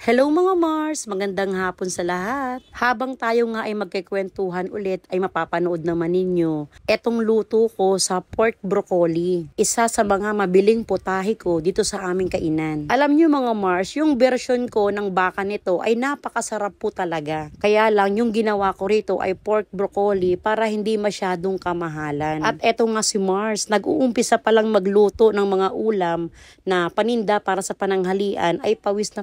Hello mga Mars! Magandang hapon sa lahat. Habang tayo nga ay magkikwentuhan ulit ay mapapanood naman ninyo etong luto ko sa pork broccoli. Isa sa mga mabiling putahe ko dito sa aming kainan. Alam nyo mga Mars, yung version ko ng baka nito ay napakasarap po talaga. Kaya lang yung ginawa ko rito ay pork broccoli para hindi masyadong kamahalan. At eto nga si Mars, nag-uumpisa palang magluto ng mga ulam na paninda para sa pananghalian ay pawis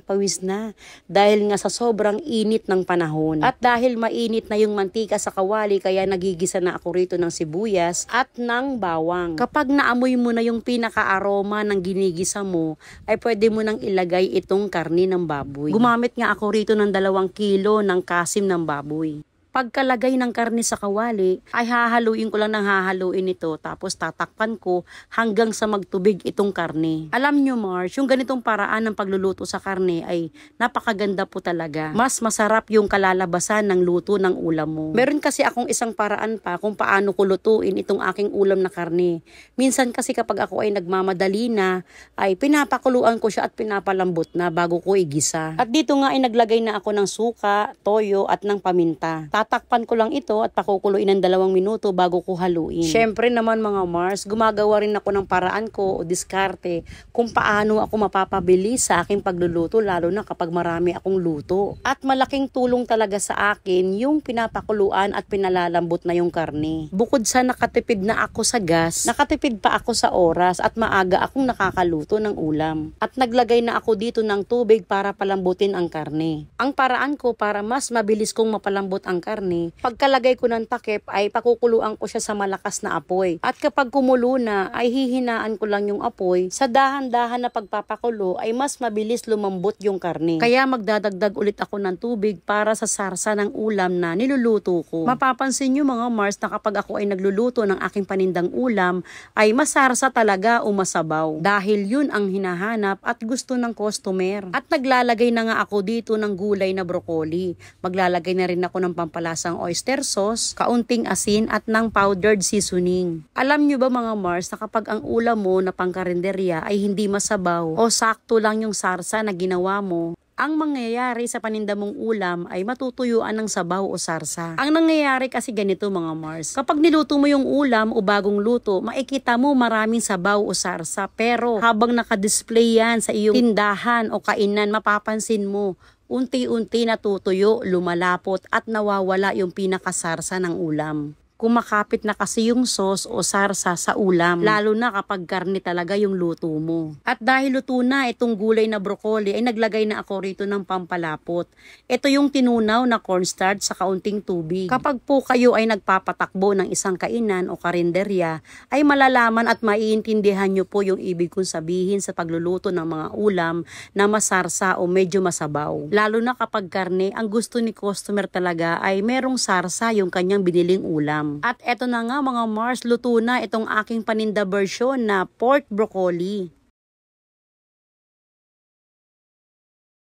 na dahil nga sa sobrang init ng panahon. At dahil mainit na yung mantika sa kawali kaya nagigisa na ako rito ng sibuyas at ng bawang. Kapag naamoy mo na yung pinaka-aroma ng ginigisa mo ay pwede mo nang ilagay itong karni ng baboy. Gumamit nga ako rito ng 2 kilo ng kasim ng baboy. Pagkalagay ng karne sa kawali, ay hahaluin ko lang ng hahaluin ito tapos tatakpan ko hanggang sa magtubig itong karne. Alam nyo Mars, yung ganitong paraan ng pagluluto sa karne ay napakaganda po talaga. Mas masarap yung kalalabasan ng luto ng ulam mo. Meron kasi akong isang paraan pa kung paano ko lutuin itong aking ulam na karne. Minsan kasi kapag ako ay nagmamadali na, ay pinapakuluan ko siya at pinapalambot na bago ko igisa. At dito nga ay naglagay na ako ng suka, toyo at ng paminta. Tatakpan ko lang ito at pakukuluin ng 2 minuto bago ko haluin. Syempre naman mga Mars, gumagawa rin ako ng paraan ko o diskarte kung paano ako mapapabilis sa aking pagluluto lalo na kapag marami akong luto. At malaking tulong talaga sa akin yung pinapakuluan at pinalalambot na yung karne. Bukod sa nakatipid na ako sa gas, nakatipid pa ako sa oras at maaga akong nakakaluto ng ulam. At naglagay na ako dito ng tubig para palambutin ang karne. Ang paraan ko para mas mabilis kong mapalambot ang karne, pagkalagay ko ng takip ay pakukuluan ko siya sa malakas na apoy. At kapag kumulo na ay hihinaan ko lang yung apoy. Sa dahan-dahan na pagpapakulo ay mas mabilis lumambot yung karne. Kaya magdadagdag ulit ako ng tubig para sa sarsa ng ulam na niluluto ko. Mapapansin nyo mga Mars na kapag ako ay nagluluto ng aking panindang ulam ay masarsa talaga o masabaw. Dahil yun ang hinahanap at gusto ng customer. At naglalagay na nga ako dito ng gulay na broccoli. Maglalagay na rin ako ng pampalasang oyster sauce, kaunting asin at ng powdered seasoning. Alam nyo ba mga Mars na kapag ang ulam mo na pangkarenderya ay hindi masabaw o sakto lang yung sarsa na ginawa mo, ang mangyayari sa paninda mong ulam ay matutuyuan ng sabaw o sarsa. Ang nangyayari kasi ganito mga Mars. Kapag niluto mo yung ulam o bagong luto, makikita mo maraming sabaw o sarsa. Pero habang nakadisplay yan sa iyong tindahan o kainan, mapapansin mo, unti-unti natutuyo, lumalapot at nawawala yung pinakasarsa ng ulam. Kumakapit na kasi yung sauce o sarsa sa ulam, lalo na kapag karne talaga yung luto mo. At dahil luto na itong gulay na broccoli ay naglagay na ako rito ng pampalapot. Ito yung tinunaw na cornstarch sa kaunting tubig. Kapag po kayo ay nagpapatakbo ng isang kainan o karinderya, ay malalaman at maiintindihan nyo po yung ibig kong sabihin sa pagluluto ng mga ulam na masarsa o medyo masabaw. Lalo na kapag karne, ang gusto ni customer talaga ay merong sarsa yung kanyang biniling ulam. At eto na nga mga Mars, luto na itong aking paninda version na pork broccoli.